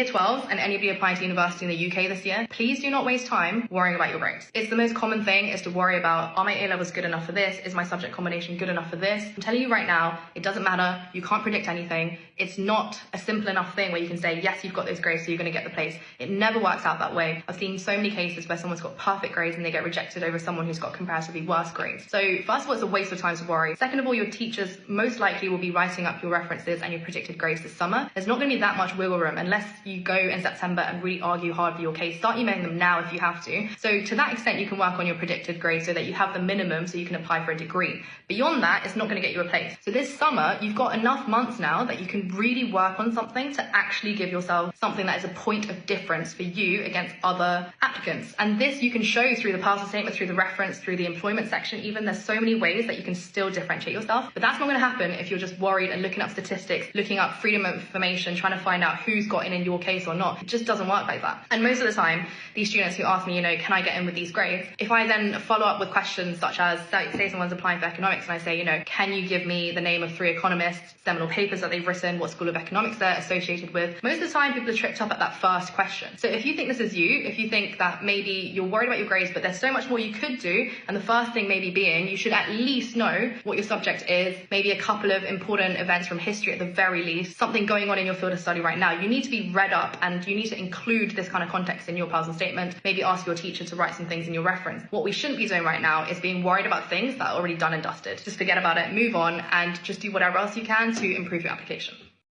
Year 12 and anybody applying to university in the UK this year, please do not waste time worrying about your grades. It's the most common thing is to worry about, are my A levels good enough for this? Is my subject combination good enough for this? I'm telling you right now, it doesn't matter. You can't predict anything. It's not a simple enough thing where you can say, yes, you've got those grades, so you're going to get the place. It never works out that way. I've seen so many cases where someone's got perfect grades and they get rejected over someone who's got comparatively worse grades. So first of all, it's a waste of time to worry. Second of all, your teachers most likely will be writing up your references and your predicted grades this summer. There's not going to be that much wiggle room unless you go in September and really argue hard for your case. Start emailing them now if you have to. So to that extent, you can work on your predicted grade so that you have the minimum so you can apply for a degree. Beyond that, it's not going to get you a place. So this summer, you've got enough months now that you can really work on something to actually give yourself something that is a point of difference for you against other applicants. And this you can show through the parcel statement, through the reference, through the employment section even. There's so many ways that you can still differentiate yourself. But that's not going to happen if you're just worried and looking up statistics, looking up freedom of information, trying to find out who's got in your case or not. It just doesn't work like that. And most of the time, these students who ask me, can I get in with these grades? If I then follow up with questions such as, say someone's applying for economics and I say, can you give me the name of 3 economists, seminal papers that they've written, what school of economics they're associated with? Most of the time, people are tripped up at that first question. So if you think this is you, if you think that maybe you're worried about your grades, but there's so much more you could do, and the first thing maybe being, you should at least know what your subject is, maybe a couple of important events from history at the very least, something going on in your field of study right now. You need to be read up and you need to include this kind of context in your personal statement, maybe ask your teacher to write some things in your reference. What we shouldn't be doing right now is being worried about things that are already done and dusted. Just forget about it, move on, and just do whatever else you can to improve your application.